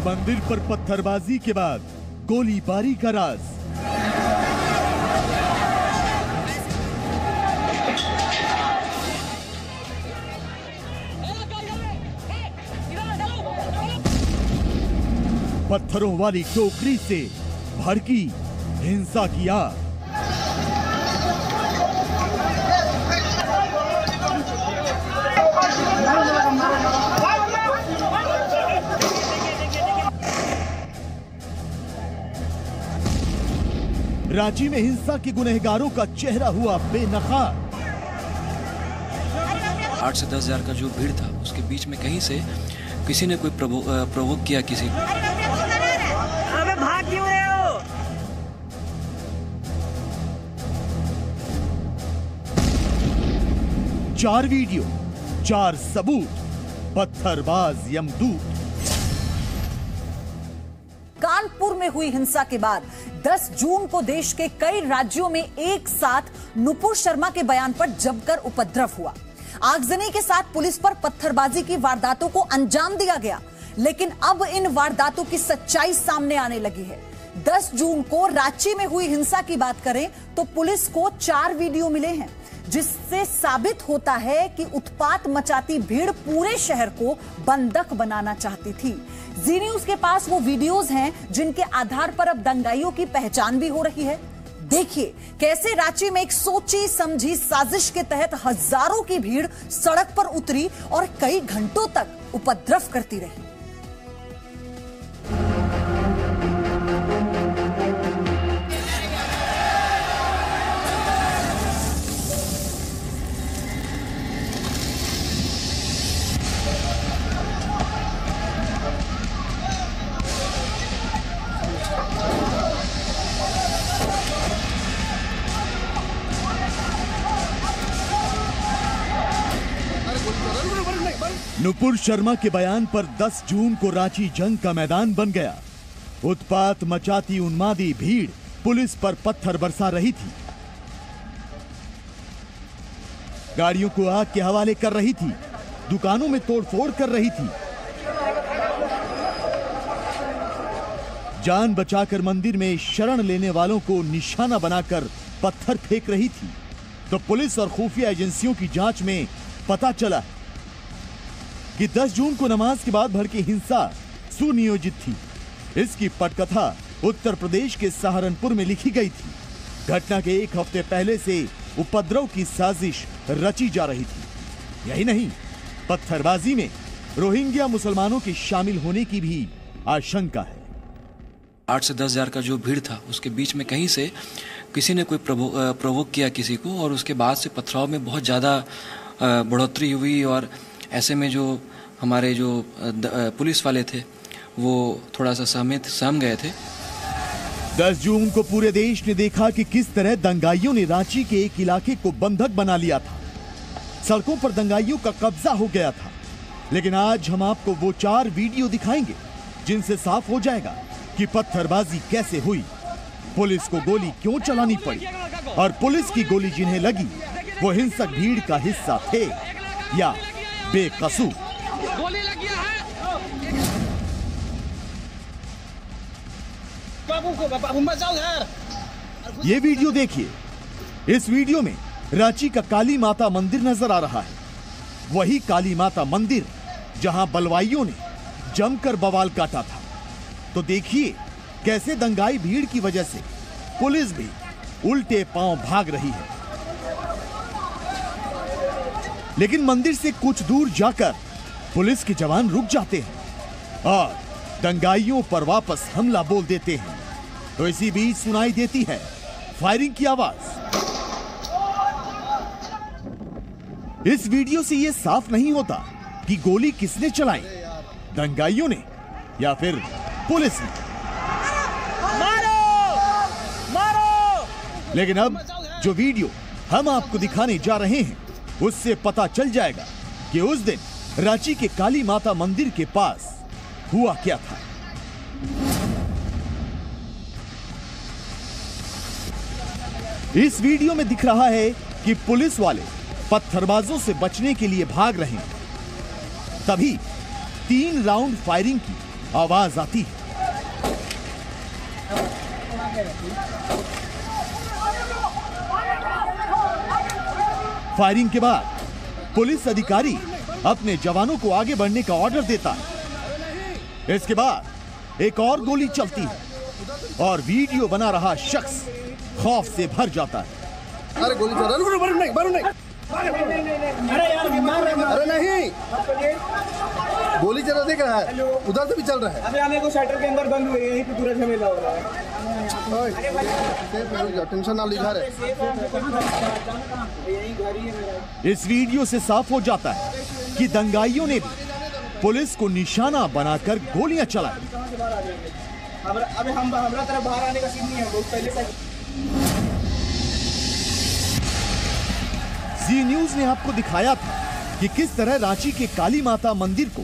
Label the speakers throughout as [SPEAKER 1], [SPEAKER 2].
[SPEAKER 1] मंदिर पर पत्थरबाजी के बाद गोलीबारी का राज। पत्थरों वाली टोकरी से भड़की हिंसा की आग। रांची में हिंसा के गुनहगारों का चेहरा हुआ बेनकाब।
[SPEAKER 2] 8 से 10 हजार का जो भीड़ था उसके बीच में कहीं से किसी ने कोई प्रोवोक किया किसी को।
[SPEAKER 3] अबे भाग क्यों रहे हो?
[SPEAKER 1] चार वीडियो, 4 सबूत, पत्थरबाज यमदूत।
[SPEAKER 4] कानपुर में हुई हिंसा के बाद 10 जून को देश के कई राज्यों में एक साथ नुपुर शर्मा के बयान पर जमकर उपद्रव हुआ। आगजनी के साथ पुलिस पर पत्थरबाजी की वारदातों को अंजाम दिया गया, लेकिन अब इन वारदातों की सच्चाई सामने आने लगी है। 10 जून को रांची में हुई हिंसा की बात करें तो पुलिस को 4 वीडियो मिले हैं, जिससे साबित होता है कि उत्पात मचाती भीड़ पूरे शहर को बंधक बनाना चाहती थी। जी न्यूज के पास वो वीडियोस हैं जिनके आधार पर अब दंगाइयों की पहचान भी हो रही है। देखिए कैसे रांची में एक सोची समझी साजिश के तहत हजारों की भीड़ सड़क पर उतरी और कई घंटों तक उपद्रव करती रही।
[SPEAKER 1] नुपुर शर्मा के बयान पर 10 जून को रांची जंग का मैदान बन गया। उत्पात मचाती उन्मादी भीड़ पुलिस पर पत्थर बरसा रही थी, गाड़ियों को आग के हवाले कर रही थी, दुकानों में तोड़फोड़ कर रही थी, जान बचाकर मंदिर में शरण लेने वालों को निशाना बनाकर पत्थर फेंक रही थी। तो पुलिस और खुफिया एजेंसियों की जांच में पता चला कि 10 जून को नमाज के बाद भड़की हिंसा सुनियोजित थी। इसकी पटकथा उत्तर प्रदेश के सहारनपुर में लिखी गई थी। घटना के 1 हफ्ते पहले से उपद्रव की साजिश रची जा रही थी। यही नहीं, पत्थरबाजी में रोहिंग्या मुसलमानों के शामिल होने की भी आशंका है।
[SPEAKER 2] 8 से 10 हजार का जो भीड़ था उसके बीच में कहीं से किसी ने कोई प्रोवोक किया किसी को, और उसके बाद से पथराव में बहुत ज़्यादा बढ़ोतरी हुई। और ऐसे में जो हमारे जो पुलिस वाले थे वो थोड़ा सा सहम गए थे।
[SPEAKER 1] 10 जून को पूरे देश ने देखा कि किस तरह दंगाइयों ने रांची के एक इलाके को बंधक बना लिया था। सड़कों पर दंगाइयों का कब्जा हो गया था। लेकिन आज हम आपको वो 4 वीडियो दिखाएंगे जिनसे साफ हो जाएगा कि पत्थरबाजी कैसे हुई, पुलिस को गोली क्यों चलानी पड़ी, और पुलिस की गोली जिन्हें लगी वो हिंसक भीड़ का हिस्सा थे या बेकसूर।
[SPEAKER 3] गोली लग गया है। बाबू को बचाओ यार।
[SPEAKER 1] ये वीडियो देखिए। इस वीडियो में रांची का काली माता मंदिर नजर आ रहा है। वही काली माता मंदिर जहां बलवाइयों ने जमकर बवाल काटा था। तो देखिए कैसे दंगाई भीड़ की वजह से पुलिस भी उल्टे पांव भाग रही है। लेकिन मंदिर से कुछ दूर जाकर पुलिस के जवान रुक जाते हैं और दंगाइयों पर वापस हमला बोल देते हैं। तो इसी बीच सुनाई देती है फायरिंग की आवाज। इस वीडियो से यह साफ नहीं होता कि गोली किसने चलाई, दंगाइयों ने या फिर पुलिस ने।
[SPEAKER 3] मारो! मारो!
[SPEAKER 1] लेकिन अब जो वीडियो हम आपको दिखाने जा रहे हैं उससे पता चल जाएगा कि उस दिन रांची के काली माता मंदिर के पास हुआ क्या था। इस वीडियो में दिख रहा है कि पुलिस वाले पत्थरबाजों से बचने के लिए भाग रहे हैं। तभी 3 राउंड फायरिंग की आवाज आती है। फायरिंग के बाद पुलिस अधिकारी अपने जवानों को आगे बढ़ने का ऑर्डर देता है। इसके बाद एक और गोली चलती है और वीडियो बना रहा शख्स खौफ से भर जाता है।
[SPEAKER 5] अरे गोली चल रहा है, मारो नहीं। अरे नहीं, गोली चल रहा दिख रहा है, उधर से भी चल रहा है।
[SPEAKER 3] अभी हमें को शटर के अंदर बंद हुए, यहीं पे पूरा झमेला हो रहा है।
[SPEAKER 5] टेंशन ना लिखा रहे।
[SPEAKER 1] इस वीडियो से साफ हो जाता है कि दंगाइयों ने भी पुलिस को निशाना बनाकर गोलियां चलाई।
[SPEAKER 3] अभी हमारा तरफ बाहर आने का सीन नहीं है, बहुत पहले से।
[SPEAKER 1] जी न्यूज ने आपको दिखाया था कि किस तरह रांची के काली माता मंदिर को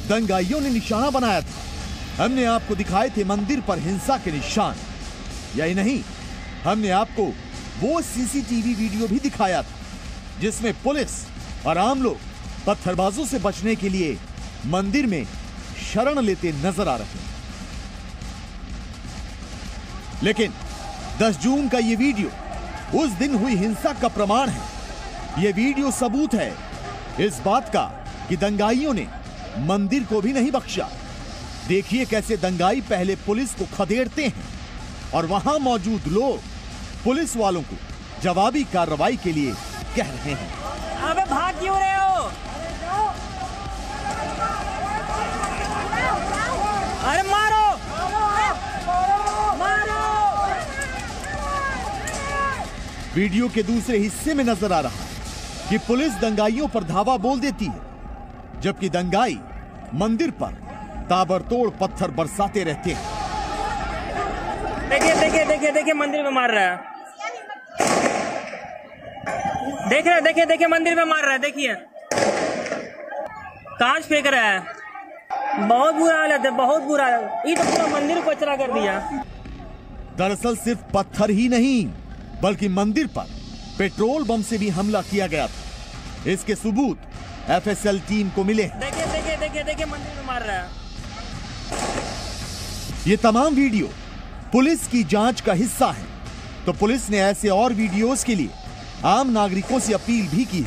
[SPEAKER 1] दंगाइयों ने निशाना बनाया था। हमने आपको दिखाए थे मंदिर पर हिंसा के निशान। यही नहीं, हमने आपको वो सीसीटीवी वीडियो भी दिखाया था जिसमें पुलिस और आम लोग पत्थरबाजों से बचने के लिए मंदिर में शरण लेते नजर आ रहे हैं। लेकिन 10 जून का ये वीडियो उस दिन हुई हिंसा का प्रमाण है। ये वीडियो सबूत है इस बात का कि दंगाइयों ने मंदिर को भी नहीं बख्शा। देखिए कैसे दंगाई पहले पुलिस को खदेड़ते हैं और वहां मौजूद लोग पुलिस वालों को जवाबी कार्रवाई के लिए कह रहे हैं।
[SPEAKER 3] अबे भाग क्यों रहे हो? अरे मारो, मारो।
[SPEAKER 1] वीडियो के दूसरे हिस्से में नजर आ रहा है कि पुलिस दंगाइयों पर धावा बोल देती है, जबकि दंगाई मंदिर पर ताबड़तोड़ पत्थर बरसाते रहते हैं।
[SPEAKER 3] देखिए देखिए देखिए देखिए मंदिर में मार रहा है। देख रहे, देखिए देखिए मंदिर में मार रहा है। देखिए कांच फेंक रहा है। बहुत बुरा हालत है, बहुत बुरा है। ये तो पूरा मंदिर को कचरा कर दिया।
[SPEAKER 1] दरअसल सिर्फ पत्थर ही नहीं बल्कि मंदिर पर पेट्रोल बम से भी हमला किया गया था। इसके सबूत एफएसएल टीम को मिले हैं।
[SPEAKER 3] देखिए देखिए देखिए देखिए मंदिर में मार रहा है।
[SPEAKER 1] ये तमाम वीडियो पुलिस की जांच का हिस्सा है। तो पुलिस ने ऐसे और वीडियोस के लिए आम नागरिकों से अपील भी की है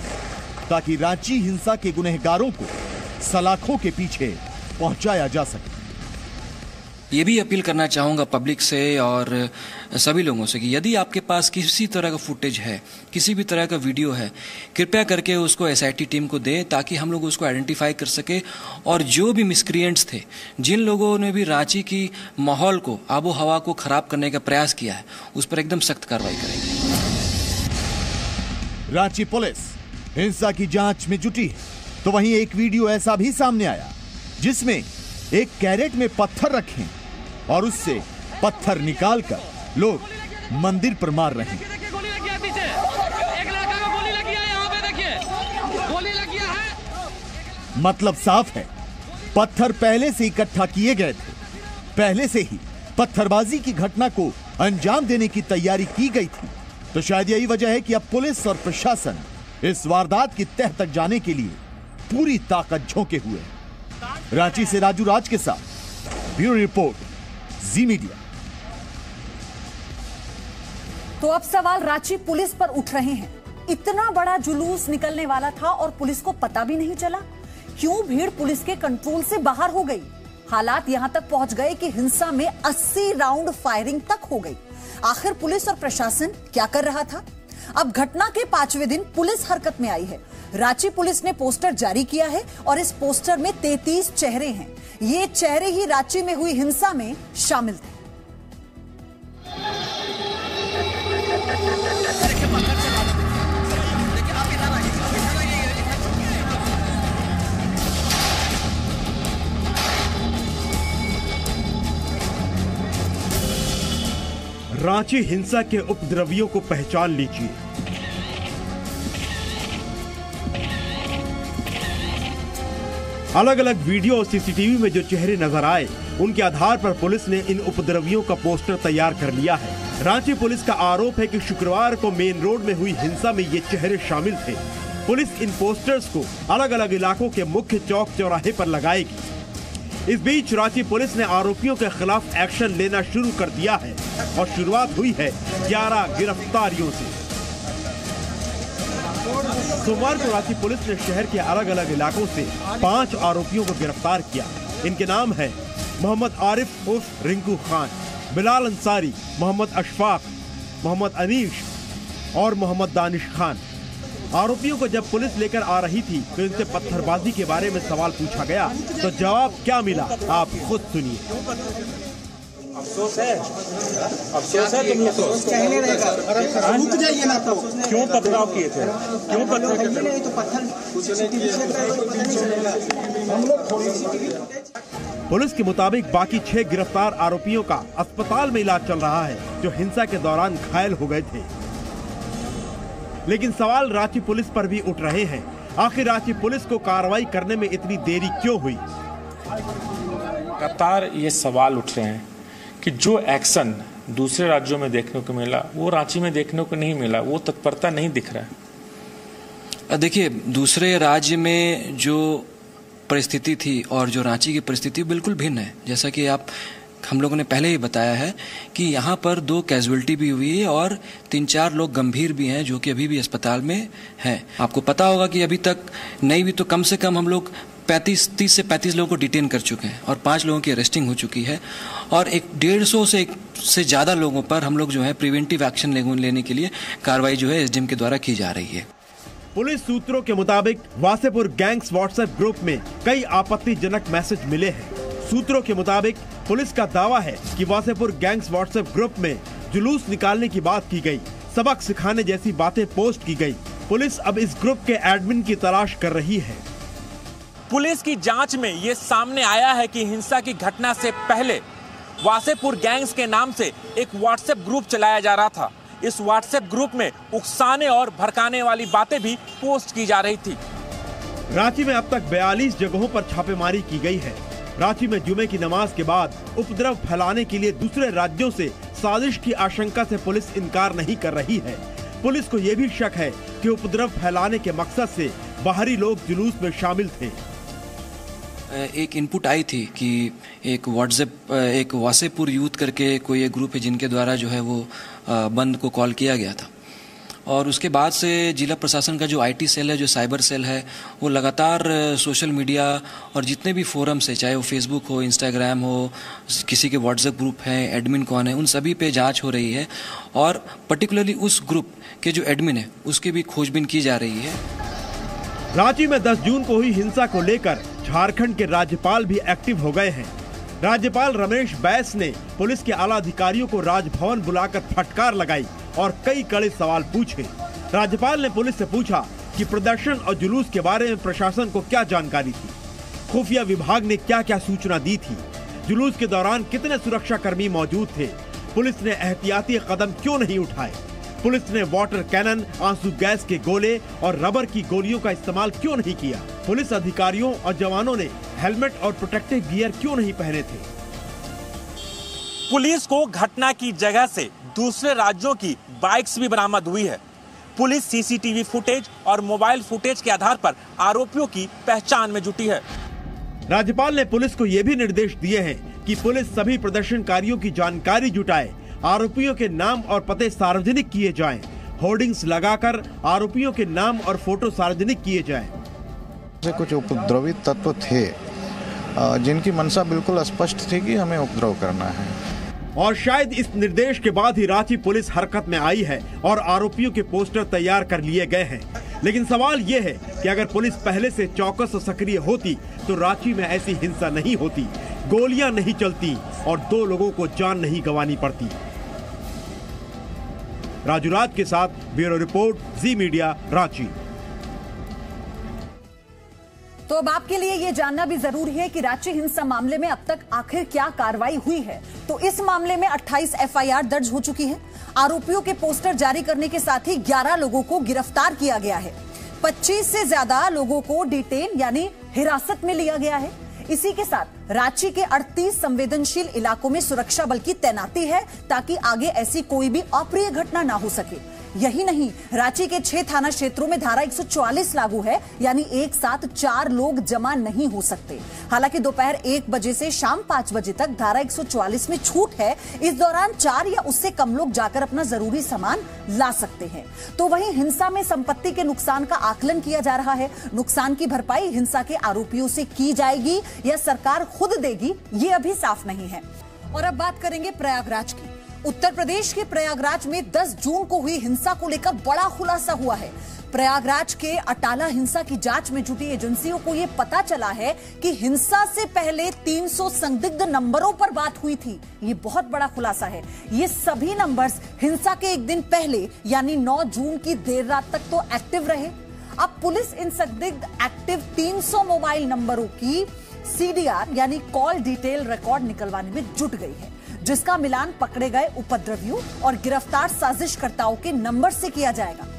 [SPEAKER 1] ताकि रांची हिंसा के गुनहगारों को सलाखों के पीछे पहुंचाया जा सके।
[SPEAKER 2] ये भी अपील करना चाहूँगा पब्लिक से और सभी लोगों से कि यदि आपके पास किसी तरह का फुटेज है, किसी भी तरह का वीडियो है, कृपया करके उसको एसआईटी टीम को दें ताकि हम लोग उसको आइडेंटिफाई कर सके और जो भी मिसक्रिएंट्स थे, जिन लोगों ने भी रांची की माहौल को, आबो हवा को खराब करने का प्रयास किया है, उस पर एकदम सख्त कार्रवाई करेंगे।
[SPEAKER 1] रांची पुलिस हिंसा की जांच में जुटी है तो वहीं एक वीडियो ऐसा भी सामने आया जिसमें एक कैरेट में पत्थर रखे और उससे पत्थर निकालकर लोग मंदिर पर मार रहे हैं।
[SPEAKER 3] देखिए गोली लगी है पीछे, एक लड़का को गोली लगी है। यहाँ पे देखिए गोली लगी है।
[SPEAKER 1] मतलब साफ है, पत्थर पहले से इकट्ठा किए गए थे। पहले से ही पत्थरबाजी की घटना को अंजाम देने की तैयारी की गई थी। तो शायद यही वजह है कि अब पुलिस और प्रशासन इस वारदात की तह तक जाने के लिए पूरी ताकत झोंके हुए हैं। रांची से राजू राज के साथ ब्यूरो रिपोर्ट, जी मीडिया।
[SPEAKER 4] तो अब सवाल रांची पुलिस पर उठ रहे हैं। इतना बड़ा जुलूस निकलने वाला था और पुलिस को पता भी नहीं चला। क्यों भीड़ पुलिस के कंट्रोल से बाहर हो गई? हालात यहां तक पहुंच गए कि हिंसा में 80 राउंड फायरिंग तक हो गई। आखिर पुलिस और प्रशासन क्या कर रहा था? अब घटना के 5वें दिन पुलिस हरकत में आई है। रांची पुलिस ने पोस्टर जारी किया है और इस पोस्टर में 33 चेहरे हैं। ये चेहरे ही रांची में हुई हिंसा में शामिल थे।
[SPEAKER 6] रांची हिंसा के उपद्रवियों को पहचान लीजिए। अलग अलग वीडियो और सीसीटीवी में जो चेहरे नजर आए, उनके आधार पर पुलिस ने इन उपद्रवियों का पोस्टर तैयार कर लिया है। रांची पुलिस का आरोप है कि शुक्रवार को मेन रोड में हुई हिंसा में ये चेहरे शामिल थे। पुलिस इन पोस्टर्स को अलग अलग इलाकों के मुख्य चौक चौराहे पर लगाएगी। इस बीच रांची पुलिस ने आरोपियों के खिलाफ एक्शन लेना शुरू कर दिया है और शुरुआत हुई है 11 गिरफ्तारियों से। सोमवार को रांची पुलिस ने शहर के अलग अलग इलाकों से 5 आरोपियों को गिरफ्तार किया। इनके नाम है मोहम्मद आरिफ उर्फ रिंकू खान, बिलाल अंसारी, मोहम्मद अशफाक, मोहम्मद अनीश और मोहम्मद दानिश खान। आरोपियों को जब पुलिस लेकर आ रही थी तो इनसे पत्थरबाजी के बारे में सवाल पूछा गया, तो जवाब क्या मिला आप खुद सुनिए।
[SPEAKER 7] अफसोस है तुम लोग को,
[SPEAKER 5] रुक जाइए ना। तो
[SPEAKER 7] क्यों पथराव किए थे? क्यों पथराव?
[SPEAKER 5] तो पत्थर
[SPEAKER 6] पुलिस के मुताबिक बाकी 6 गिरफ्तार आरोपियों का अस्पताल में इलाज चल रहा है, जो हिंसा के दौरान घायल हो गए थे। लेकिन सवाल रांची पुलिस पर भी उठ रहे हैं। आखिर रांची पुलिस को कार्रवाई करने में इतनी देरी क्यों हुई?
[SPEAKER 7] लगातार ये सवाल उठ रहे हैं कि जो एक्शन दूसरे राज्यों में देखने को मिला वो रांची में देखने को नहीं मिला, वो तत्परता नहीं दिख रहा है।
[SPEAKER 2] देखिए, दूसरे राज्य में जो परिस्थिति थी और जो रांची की परिस्थिति बिल्कुल भिन्न है। जैसा कि हम लोगों ने पहले ही बताया है कि यहाँ पर 2 कैजुअलिटी भी हुई है और 3-4 लोग गंभीर भी हैं जो कि अभी भी अस्पताल में हैं। आपको पता होगा कि अभी तक नहीं भी तो कम से कम हम लोग 30 से 35 लोगों को डिटेन कर चुके हैं और 5 लोगों की अरेस्टिंग हो चुकी है और 150 से ज़्यादा लोगों पर हम लोग जो है प्रिवेंटिव एक्शन लेने के लिए कार्रवाई जो है एसडीएम के द्वारा की जा रही है।
[SPEAKER 6] पुलिस सूत्रों के मुताबिक वासेपुर गैंग्स व्हाट्सएप ग्रुप में कई आपत्तिजनक मैसेज मिले हैं। सूत्रों के मुताबिक पुलिस का दावा है कि वासेपुर गैंग्स व्हाट्सएप ग्रुप में जुलूस निकालने की बात की गई, सबक सिखाने जैसी बातें पोस्ट की गई। पुलिस अब इस ग्रुप के एडमिन की तलाश कर रही है।
[SPEAKER 8] पुलिस की जांच में ये सामने आया है कि हिंसा की घटना से पहले वासेपुर गैंग्स के नाम से एक व्हाट्सएप ग्रुप चलाया जा रहा था। इस व्हाट्सएप ग्रुप में उकसाने और भड़काने वाली बातें भी पोस्ट की जा रही थी।
[SPEAKER 6] रांची में अब तक 42 जगहों पर छापेमारी की गई है। रांची में जुमे की नमाज के बाद उपद्रव फैलाने के लिए दूसरे राज्यों से साजिश की आशंका से पुलिस इनकार नहीं कर रही है। पुलिस को यह भी शक है कि उपद्रव फैलाने के मकसद से बाहरी लोग जुलूस में शामिल थे।
[SPEAKER 2] एक इनपुट आई थी कि एक वासेपुर यूथ करके कोई एक ग्रुप है जिनके द्वारा जो है वो बंद को कॉल किया गया था और उसके बाद से जिला प्रशासन का जो आईटी सेल है, जो साइबर सेल है, वो लगातार सोशल मीडिया और जितने भी फोरम्स है, चाहे वो फेसबुक हो, इंस्टाग्राम हो, किसी के व्हाट्सएप ग्रुप हैं, एडमिन कौन है, उन सभी पे जांच हो रही है और पर्टिकुलरली उस ग्रुप के जो एडमिन है उसकी भी खोजबीन की जा रही है।
[SPEAKER 6] रांची में 10 जून को हुई हिंसा को लेकर झारखंड के राज्यपाल भी एक्टिव हो गए हैं। राज्यपाल रमेश बैस ने पुलिस के आला अधिकारियों को राजभवन बुलाकर फटकार लगाई और कई कड़े सवाल पूछे। राज्यपाल ने पुलिस से पूछा कि प्रदर्शन और जुलूस के बारे में प्रशासन को क्या जानकारी थी, खुफिया विभाग ने क्या क्या सूचना दी थी, जुलूस के दौरान कितने सुरक्षा कर्मी मौजूद थे, पुलिस ने एहतियाती कदम क्यों नहीं उठाए, पुलिस ने वाटर कैनन, आंसू गैस के गोले और रबर की गोलियों का इस्तेमाल क्यों नहीं किया, पुलिस अधिकारियों और जवानों ने हेलमेट और प्रोटेक्टिव गियर क्यों नहीं पहने थे।
[SPEAKER 8] पुलिस को घटना की जगह से दूसरे राज्यों की बाइक्स भी बरामद हुई है। पुलिस सीसीटीवी फुटेज और मोबाइल फुटेज के आधार पर आरोपियों की पहचान में जुटी है।
[SPEAKER 6] राज्यपाल ने पुलिस को ये भी निर्देश दिए हैं कि पुलिस सभी प्रदर्शनकारियों की जानकारी जुटाए, आरोपियों के नाम और पते सार्वजनिक किए जाएं, होर्डिंग्स लगाकर आरोपियों के नाम और फोटो सार्वजनिक किए जाएं।
[SPEAKER 9] कुछ उपद्रवी तत्व थे जिनकी मंशा बिल्कुल स्पष्ट थी कि हमें उपद्रव करना है
[SPEAKER 6] और शायद इस निर्देश के बाद ही रांची पुलिस हरकत में आई है और आरोपियों के पोस्टर तैयार कर लिए गए हैं। लेकिन सवाल ये है कि अगर पुलिस पहले से चौकस और सक्रिय होती तो रांची में ऐसी हिंसा नहीं होती, गोलियां नहीं चलती और 2 लोगों को जान नहीं गंवानी पड़ती। राजू राज के साथ ब्यूरो रिपोर्ट, जी मीडिया, रांची।
[SPEAKER 4] तो अब आपके लिए यह जानना भी जरूरी है कि रांची हिंसा मामले में अब तक आखिर क्या कार्रवाई हुई है। तो इस मामले में 28 एफआईआर दर्ज हो चुकी है। आरोपियों के पोस्टर जारी करने के साथ ही 11 लोगों को गिरफ्तार किया गया है। 25 से ज्यादा लोगों को डिटेन यानी हिरासत में लिया गया है। इसी के साथ रांची के 38 संवेदनशील इलाकों में सुरक्षा बल की तैनाती है ताकि आगे ऐसी कोई भी अप्रिय घटना ना हो सके। यही नहीं, रांची के 6 थाना क्षेत्रों में धारा 144 लागू है, यानी एक साथ 4 लोग जमा नहीं हो सकते। हालांकि दोपहर 1 बजे से शाम 5 बजे तक धारा 144 में छूट है। इस दौरान 4 या उससे कम लोग जाकर अपना जरूरी सामान ला सकते हैं। तो वहीं हिंसा में संपत्ति के नुकसान का आकलन किया जा रहा है। नुकसान की भरपाई हिंसा के आरोपियों से की जाएगी या सरकार खुद देगी, ये अभी साफ नहीं है। और अब बात करेंगे प्रयागराज की। उत्तर प्रदेश के प्रयागराज में 10 जून को हुई हिंसा को लेकर बड़ा खुलासा हुआ है। प्रयागराज के अटाला हिंसा की जांच में जुटी एजेंसियों को यह पता चला है कि हिंसा से पहले 300 संदिग्ध नंबरों पर बात हुई थी। ये बहुत बड़ा खुलासा है। ये सभी नंबर्स हिंसा के एक दिन पहले यानी 9 जून की देर रात तक तो एक्टिव रहे। अब पुलिस इन संदिग्ध एक्टिव 300 मोबाइल नंबरों की CDR यानी कॉल डिटेल रिकॉर्ड निकलवाने में जुट गई है, जिसका मिलान पकड़े गए उपद्रवियों और गिरफ्तार साजिशकर्ताओं के नंबर से किया जाएगा।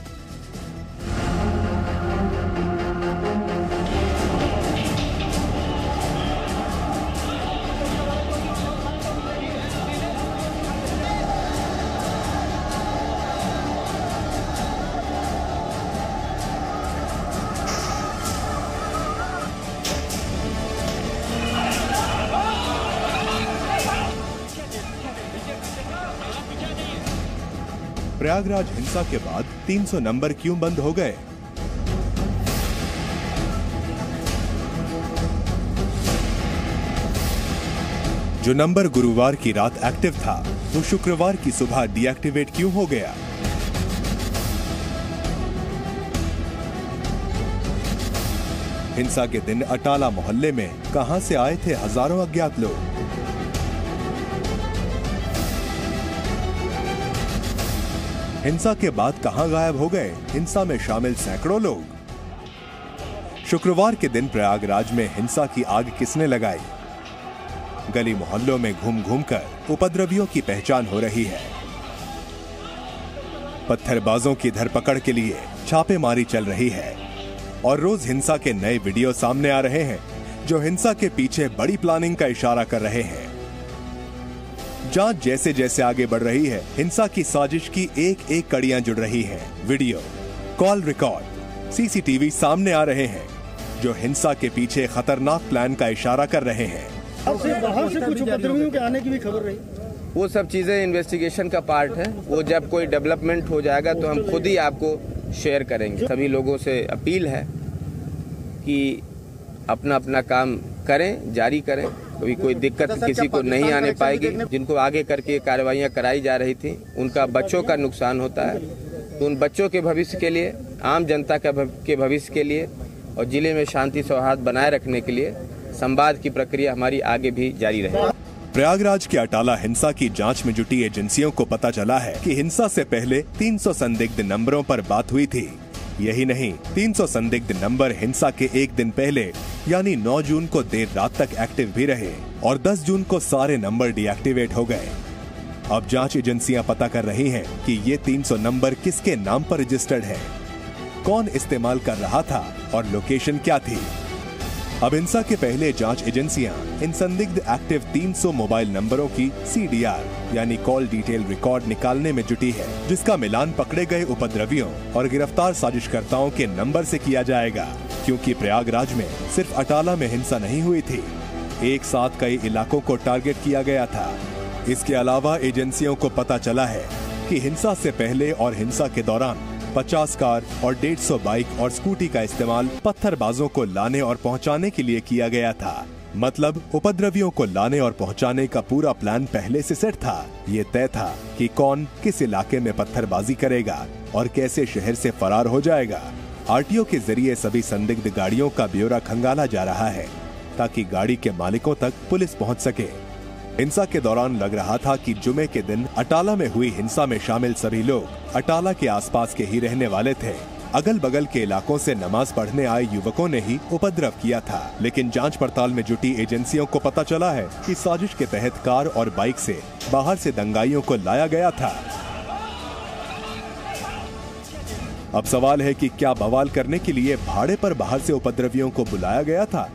[SPEAKER 10] प्रयागराज हिंसा के बाद 300 नंबर क्यों बंद हो गए? जो नंबर गुरुवार की रात एक्टिव था, वो शुक्रवार की सुबह डीएक्टिवेट क्यों हो गया? हिंसा के दिन अटाला मोहल्ले में कहां से आए थे हजारों अज्ञात लोग? हिंसा के बाद कहां गायब हो गए हिंसा में शामिल सैकड़ों लोग? शुक्रवार के दिन प्रयागराज में हिंसा की आग किसने लगाई? गली मोहल्लों में घूम घूमकर उपद्रवियों की पहचान हो रही है। पत्थरबाजों की धरपकड़ के लिए छापेमारी चल रही है और रोज हिंसा के नए वीडियो सामने आ रहे हैं, जो हिंसा के पीछे बड़ी प्लानिंग का इशारा कर रहे हैं। जांच जैसे जैसे आगे बढ़ रही है, हिंसा की साजिश की एक एक कड़ियां जुड़ रही हैं। वीडियो, कॉल रिकॉर्ड, CCTV सामने आ रहे हैं, जो हिंसा के पीछे खतरनाक प्लान का इशारा कर रहे हैं।
[SPEAKER 5] बाहर से कुछ उपद्रवियों के आने की भी खबर रही।
[SPEAKER 11] वो सब चीजें इन्वेस्टिगेशन का पार्ट है। वो जब कोई डेवलपमेंट हो जाएगा तो हम खुद ही आपको शेयर करेंगे। सभी लोगों से अपील है कि अपना अपना काम करें, जारी करें। कभी कोई दिक्कत किसी को नहीं आने पाएगी। जिनको आगे करके कार्रवाइयाँ कराई जा रही थी, उनका बच्चों का नुकसान होता है, तो उन बच्चों के भविष्य के लिए, आम जनता के भविष्य के लिए और जिले में शांति सौहार्द बनाए रखने के लिए संवाद की प्रक्रिया हमारी आगे भी जारी रहेगी।
[SPEAKER 10] प्रयागराज के अटाला हिंसा की जांच में जुटी एजेंसियों को पता चला है कि हिंसा से पहले 300 संदिग्ध नंबरों पर बात हुई थी। यही नहीं, 300 संदिग्ध नंबर हिंसा के एक दिन पहले यानी 9 जून को देर रात तक एक्टिव भी रहे और 10 जून को सारे नंबर डीएक्टिवेट हो गए। अब जांच एजेंसियां पता कर रही हैं कि ये 300 नंबर किसके नाम पर रजिस्टर्ड है, कौन इस्तेमाल कर रहा था और लोकेशन क्या थी। अब हिंसा के पहले जांच एजेंसियां इन संदिग्ध एक्टिव 300 मोबाइल नंबरों की CDR यानी कॉल डिटेल रिकॉर्ड निकालने में जुटी है, जिसका मिलान पकड़े गए उपद्रवियों और गिरफ्तार साजिशकर्ताओं के नंबर से किया जाएगा। क्योंकि प्रयागराज में सिर्फ अटाला में हिंसा नहीं हुई थी, एक साथ कई इलाकों को टारगेट किया गया था। इसके अलावा एजेंसियों को पता चला है कि हिंसा से पहले और हिंसा के दौरान 50 कार और 150 बाइक और स्कूटी का इस्तेमाल पत्थरबाजों को लाने और पहुंचाने के लिए किया गया था। मतलब उपद्रवियों को लाने और पहुंचाने का पूरा प्लान पहले से सेट था। ये तय था कि कौन किस इलाके में पत्थरबाजी करेगा और कैसे शहर से फरार हो जाएगा। RTO के जरिए सभी संदिग्ध गाड़ियों का ब्यौरा खंगाला जा रहा है ताकि गाड़ी के मालिकों तक पुलिस पहुंच सके। हिंसा के दौरान लग रहा था कि जुमे के दिन अटाला में हुई हिंसा में शामिल सभी लोग अटाला के आसपास के ही रहने वाले थे। अगल बगल के इलाकों से नमाज पढ़ने आए युवकों ने ही उपद्रव किया था। लेकिन जांच पड़ताल में जुटी एजेंसियों को पता चला है कि साजिश के तहत कार और बाइक से बाहर से दंगाइयों को लाया गया था। अब सवाल है कि क्या बवाल करने के लिए भाड़े पर बाहर से उपद्रवियों को बुलाया गया था?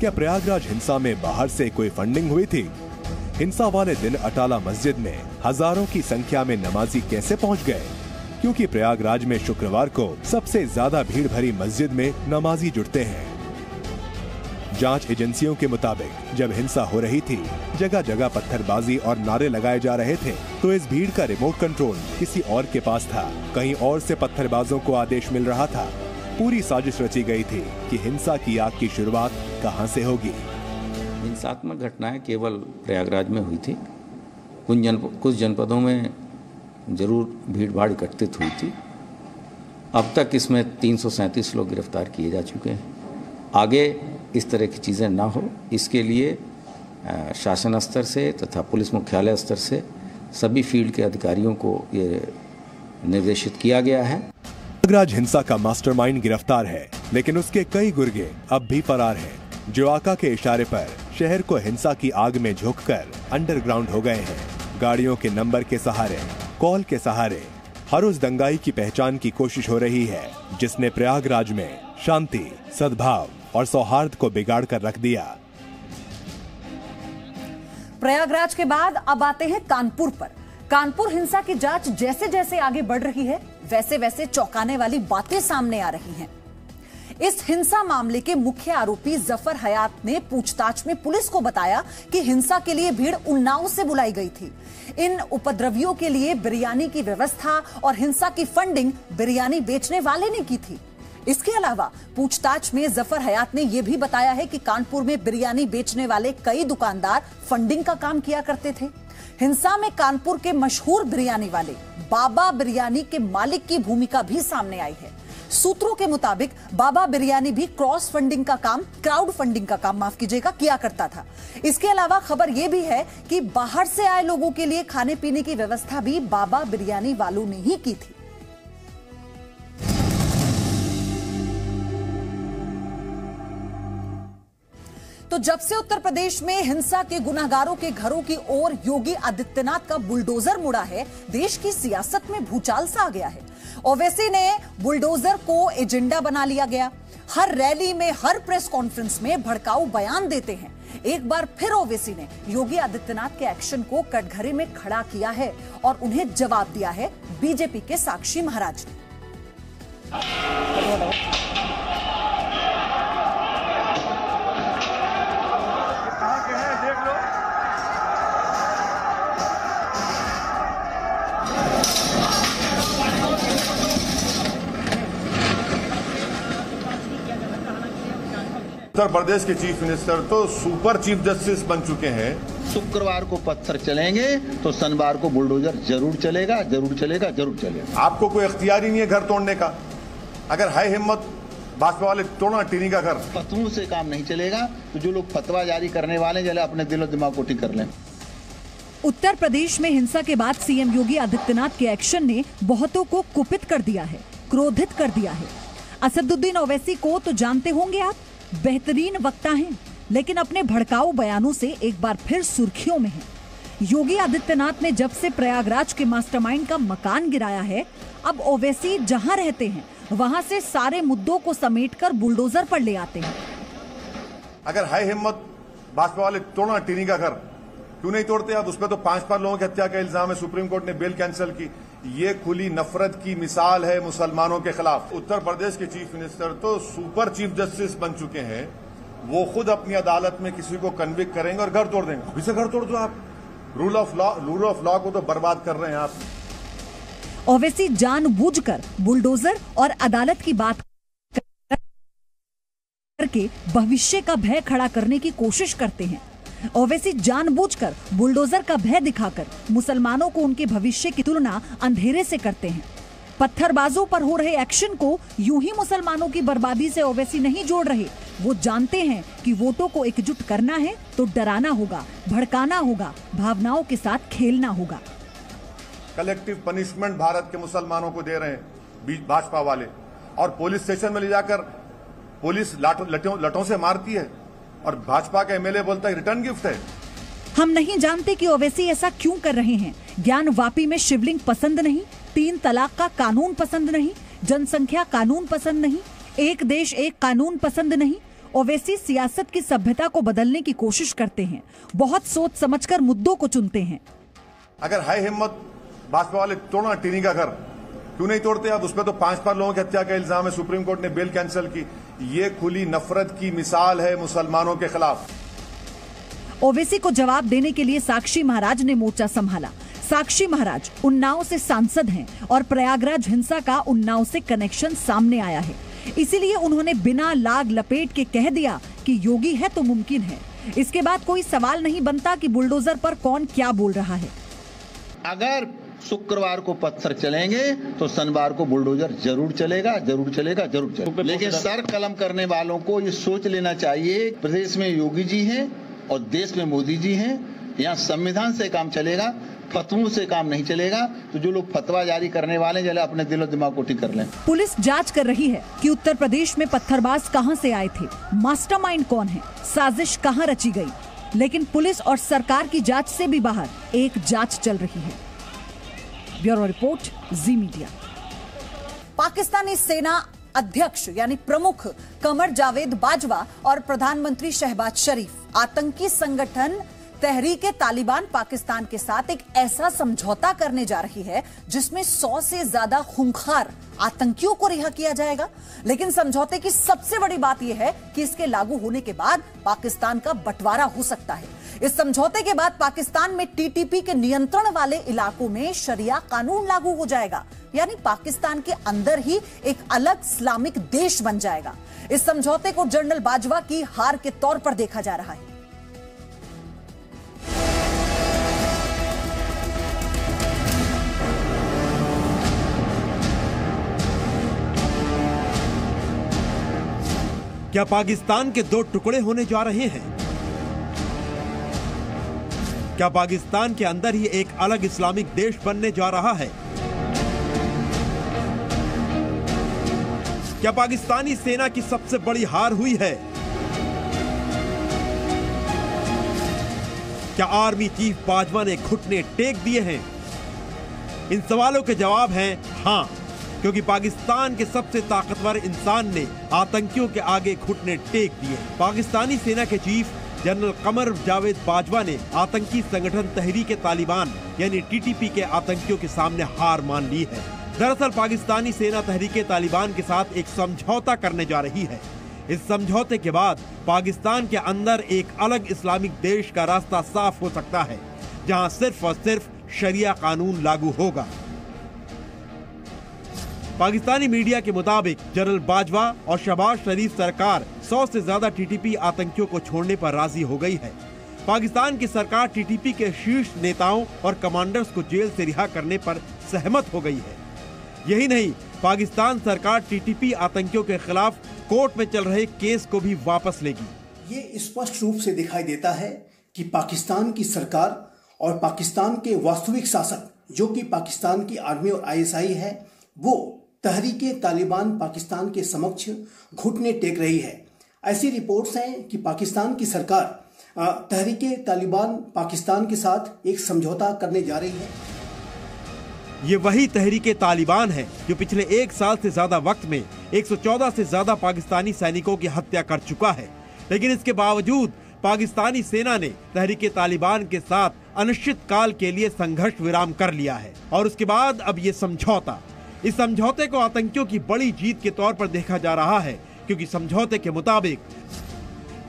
[SPEAKER 10] क्या प्रयागराज हिंसा में बाहर से कोई फंडिंग हुई थी? हिंसा वाले दिन अटाला मस्जिद में हजारों की संख्या में नमाजी कैसे पहुंच गए? क्योंकि प्रयागराज में शुक्रवार को सबसे ज्यादा भीड़ भरी मस्जिद में नमाजी जुटते हैं। जांच एजेंसियों के मुताबिक जब हिंसा हो रही थी, जगह जगह पत्थरबाजी और नारे लगाए जा रहे थे, तो इस भीड़ का रिमोट कंट्रोल किसी और के पास था। कहीं और से पत्थरबाजों को आदेश मिल रहा था। पूरी साजिश रची गई थी कि हिंसा की आग की शुरुआत कहां से होगी।
[SPEAKER 12] हिंसात्मक घटनाएं केवल प्रयागराज में हुई थी। कुछ जनपदों में जरूर भीड़ भाड़ एकत्रित हुई थी। अब तक इसमें 337 लोग गिरफ्तार किए जा चुके हैं। आगे इस तरह की चीज़ें ना हो, इसके लिए शासन स्तर से तथा पुलिस मुख्यालय स्तर से सभी फील्ड के अधिकारियों को ये निर्देशित किया गया है।
[SPEAKER 10] प्रयागराज हिंसा का मास्टरमाइंड गिरफ्तार है, लेकिन उसके कई गुर्गे अब भी फरार हैं, जो आका के इशारे पर शहर को हिंसा की आग में झोंककर अंडरग्राउंड हो गए हैं। गाड़ियों के नंबर के सहारे, कॉल के सहारे हर उस दंगाई की पहचान की कोशिश हो रही है जिसने प्रयागराज में शांति, सद्भाव और सौहार्द को बिगाड़ कर रख दिया।
[SPEAKER 4] प्रयागराज के बाद अब आते हैं कानपुर पर। कानपुर हिंसा की जांच जैसे जैसे आगे बढ़ रही है, वैसे वैसे चौंकाने वाली बातें सामने आ रही हैं। इस हिंसा मामले के मुख्य आरोपी जफर हयात ने पूछताछ में पुलिस को बताया कि हिंसा के लिए भीड़ उन्नाव से बुलाई गई थी। इन उपद्रवियों के लिए बिरयानी की व्यवस्था और हिंसा की फंडिंग बिरयानी बेचने वाले ने की थी। इसके अलावा पूछताछ में जफर हयात ने यह भी बताया है कि कानपुर में बिरयानी बेचने वाले कई दुकानदार फंडिंग का काम किया करते थे। हिंसा में कानपुर के मशहूर बिरयानी वाले बाबा बिरयानी के मालिक की भूमिका भी सामने आई है। सूत्रों के मुताबिक बाबा बिरयानी भी क्रॉस फंडिंग का काम, क्राउड फंडिंग का काम किया करता था। इसके अलावा खबर यह भी है कि बाहर से आए लोगों के लिए खाने पीने की व्यवस्था भी बाबा बिरयानी वालों ने ही की थी। तो जब से उत्तर प्रदेश में हिंसा के गुनाहगारों के घरों की ओर योगी आदित्यनाथ का बुलडोजर मुड़ा है, देश की सियासत में भूचाल सा आ गया है। ओवैसी ने बुलडोजर को एजेंडा बना लिया गया। हर रैली में, हर प्रेस कॉन्फ्रेंस में भड़काऊ बयान देते हैं। एक बार फिर ओवैसी ने योगी आदित्यनाथ के एक्शन को कटघरे में खड़ा किया है और उन्हें जवाब दिया है बीजेपी के साक्षी महाराज ने।
[SPEAKER 13] उत्तर प्रदेश के चीफ मिनिस्टर तो सुपर चीफ जस्टिस बन चुके हैं।
[SPEAKER 14] शुक्रवार को पत्थर चलेंगे तो शनिवार को बुलडोजर जरूर चलेगा, जरूर चलेगा, जरूर चलेगा।
[SPEAKER 13] आपको कोई इख्तियार ही नहीं है घर तोड़ने का। अगर है हिम्मत भाजपा वाले तोड़ना टीनी का घर।
[SPEAKER 14] फतवों से काम नहीं चलेगा, तो जो लोग फतवा जारी करने वाले चले अपने दिलो दिमाग को ठीक कर लें।
[SPEAKER 15] उत्तर प्रदेश में हिंसा के बाद सीएम योगी आदित्यनाथ के एक्शन ने बहुतों को कुपित कर दिया है, क्रोधित कर दिया है। असदुद्दीन ओवैसी को तो जानते होंगे आप, बेहतरीन वक्ता हैं, लेकिन अपने भड़काऊ बयानों से एक बार फिर सुर्खियों में हैं। योगी आदित्यनाथ ने जब से प्रयागराज के मास्टरमाइंड का मकान गिराया है, अब ओवैसी जहां रहते हैं वहां से सारे मुद्दों को समेटकर बुलडोजर पर ले आते हैं।
[SPEAKER 13] अगर है हिम्मत भाजपा वाले तोड़ना टीनी का घर, क्यों नहीं तोड़ते आप? उसमें तो 5 लोगों की हत्या का इल्जाम है, सुप्रीम कोर्ट ने बेल कैंसिल की। ये खुली नफरत की मिसाल है मुसलमानों के खिलाफ। उत्तर प्रदेश के चीफ मिनिस्टर तो सुपर चीफ जस्टिस बन चुके हैं। वो खुद अपनी अदालत में किसी को कन्विक्ट करेंगे और घर तोड़ देंगे। अभी से घर तोड़ दो आप। रूल ऑफ लॉ को तो बर्बाद कर रहे हैं आप।
[SPEAKER 15] ओवैसी जानबूझकर बुलडोजर और अदालत की बात करके भविष्य का भय खड़ा करने की कोशिश करते हैं। ओवैसी जानबूझकर बुलडोजर का भय दिखाकर मुसलमानों को उनके भविष्य की तुलना अंधेरे से करते हैं। पत्थरबाजों पर हो रहे एक्शन को यूं ही मुसलमानों की बर्बादी से ओवैसी नहीं जोड़ रहे। वो जानते हैं कि वोटों को एकजुट करना है तो डराना होगा, भड़काना होगा, भावनाओं के साथ खेलना होगा।
[SPEAKER 13] कलेक्टिव पनिशमेंट भारत के मुसलमानों को दे रहे हैं भाजपा वाले, और पुलिस स्टेशन में ले जाकर पुलिस लठों से मारती है और भाजपा का एमएलए बोलता है रिटर्न गिफ्ट है।
[SPEAKER 15] हम नहीं जानते कि ओवैसी ऐसा क्यों कर रहे हैं। ज्ञान वापी में शिवलिंग पसंद नहीं, 3 तलाक का कानून पसंद नहीं, जनसंख्या कानून पसंद नहीं, एक देश एक कानून पसंद नहीं। ओवैसी सियासत की सभ्यता को बदलने की कोशिश करते हैं, बहुत सोच समझकर मुद्दों को चुनते हैं।
[SPEAKER 13] अगर है हिम्मत भाजपा वाले तोड़ना टीनी का घर, क्यों नहीं तोड़ते आप? उसमें तो 5 लोगों की हत्या का इल्जाम है, सुप्रीम कोर्ट ने बेल कैंसिल की। ये खुली नफरत की मिसाल है मुसलमानों के खिलाफ।
[SPEAKER 15] ओवैसी को जवाब देने के लिए साक्षी महाराज ने मोर्चा संभाला। साक्षी महाराज उन्नाव से सांसद हैं और प्रयागराज हिंसा का उन्नाव से कनेक्शन सामने आया है, इसीलिए उन्होंने बिना लाग लपेट के कह दिया कि योगी है तो मुमकिन है। इसके बाद कोई सवाल नहीं बनता कि बुलडोजर पर कौन क्या बोल रहा है।
[SPEAKER 14] अगर शुक्रवार को पत्थर चलेंगे तो शनिवार को बुलडोजर जरूर चलेगा, जरूर चलेगा, जरूर चलेगा। लेकिन सर कलम करने वालों को ये सोच लेना चाहिए, प्रदेश में योगी जी हैं और देश में मोदी जी हैं। यहाँ संविधान से काम चलेगा, फतवों से काम नहीं चलेगा। तो जो लोग फतवा जारी करने वाले हैं, अपने दिलो दिमाग को ठीक कर लें।
[SPEAKER 15] पुलिस जांच कर रही है कि उत्तर प्रदेश में पत्थरबाज कहां से आए थे, मास्टरमाइंड कौन है, साजिश कहां रची गई। लेकिन पुलिस और सरकार की जांच से भी बाहर एक जांच चल रही है। ब्यूरो रिपोर्ट, जी मीडिया।
[SPEAKER 4] पाकिस्तानी सेना अध्यक्ष यानी प्रमुख कमर जावेद बाजवा और प्रधानमंत्री शहबाज शरीफ आतंकी संगठन तहरीके तालिबान पाकिस्तान के साथ एक ऐसा समझौता करने जा रही है जिसमें 100 से ज्यादा खूंखार आतंकियों को रिहा किया जाएगा। लेकिन समझौते की सबसे बड़ी बात यह है कि इसके लागू होने के बाद पाकिस्तान का बंटवारा हो सकता है। इस समझौते के बाद पाकिस्तान में टीटीपी के नियंत्रण वाले इलाकों में शरिया कानून लागू हो जाएगा, यानी पाकिस्तान के अंदर ही एक अलग इस्लामिक देश बन जाएगा। इस समझौते को जनरल बाजवा की हार के तौर पर देखा जा रहा है।
[SPEAKER 6] क्या पाकिस्तान के दो टुकड़े होने जा रहे हैं? क्या पाकिस्तान के अंदर ही एक अलग इस्लामिक देश बनने जा रहा है? क्या पाकिस्तानी सेना की सबसे बड़ी हार हुई है? क्या आर्मी चीफ बाजवा ने घुटने टेक दिए हैं? इन सवालों के जवाब हैं हां, क्योंकि पाकिस्तान के सबसे ताकतवर इंसान ने आतंकियों के आगे घुटने टेक दिए। पाकिस्तानी सेना के चीफ जनरल कमर जावेद बाजवा ने आतंकी संगठन तहरीके तालिबान यानी टीटीपी के आतंकियों के सामने हार मान ली है। दरअसल पाकिस्तानी सेना तहरीके तालिबान के साथ एक समझौता करने जा रही है। इस समझौते के बाद पाकिस्तान के अंदर एक अलग इस्लामिक देश का रास्ता साफ हो सकता है, जहां सिर्फ और सिर्फ शरिया कानून लागू होगा। पाकिस्तानी मीडिया के मुताबिक जनरल बाजवा और शहबाज शरीफ सरकार 100 से ज्यादा टीटीपी आतंकियों को छोड़ने पर राजी हो गई है। पाकिस्तान की सरकार टीटीपी के शीर्ष नेताओं और कमांडर्स को जेल से रिहा करने पर सहमत हो गई है। यही नहीं, पाकिस्तान सरकार टीटीपी आतंकियों के खिलाफ कोर्ट में चल रहे केस को भी वापस लेगी।
[SPEAKER 16] ये स्पष्ट रूप से दिखाई देता है कि पाकिस्तान की सरकार और पाकिस्तान के वास्तविक शासक, जो कि पाकिस्तान की आर्मी और आईएसआई है, वो तहरीके तालिबान पाकिस्तान के समक्ष घुटने टेक रही है। ऐसी रिपोर्ट्स हैं कि पाकिस्तान की सरकार तहरीके तालिबान पाकिस्तान के साथ एक समझौता करने जा रही है।
[SPEAKER 6] ये वही तहरीके तालिबान है जो पिछले 1 साल से ज्यादा वक्त में 114 से ज्यादा पाकिस्तानी सैनिकों की हत्या कर चुका है। लेकिन इसके बावजूद पाकिस्तानी सेना ने तहरीके तालिबान के साथ अनिश्चित काल के लिए संघर्ष विराम कर लिया है। और उसके बाद अब ये समझौता, इस समझौते को आतंकियों की बड़ी जीत के तौर पर देखा जा रहा है, क्योंकि समझौते के मुताबिक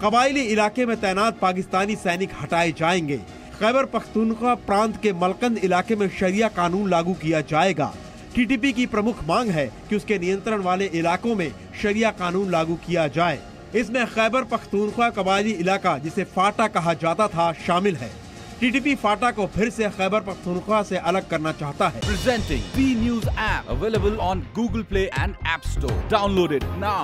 [SPEAKER 6] कबायली इलाके में तैनात पाकिस्तानी सैनिक हटाए जाएंगे। खैबर पख्तूनख्वा प्रांत के मलकंद इलाके में शरिया कानून लागू किया जाएगा। टीटीपी की प्रमुख मांग है कि उसके नियंत्रण वाले इलाकों में शरिया कानून लागू किया जाए। इसमें खैबर पख्तूनख्वा कबायली इलाका, जिसे फाटा कहा जाता था, शामिल है। टीटीपी फाटा को फिर से खैबर पख्तूनख्वा से अलग करना चाहता है।
[SPEAKER 17] Presenting B News app available on Google Play and App Store. Download it now.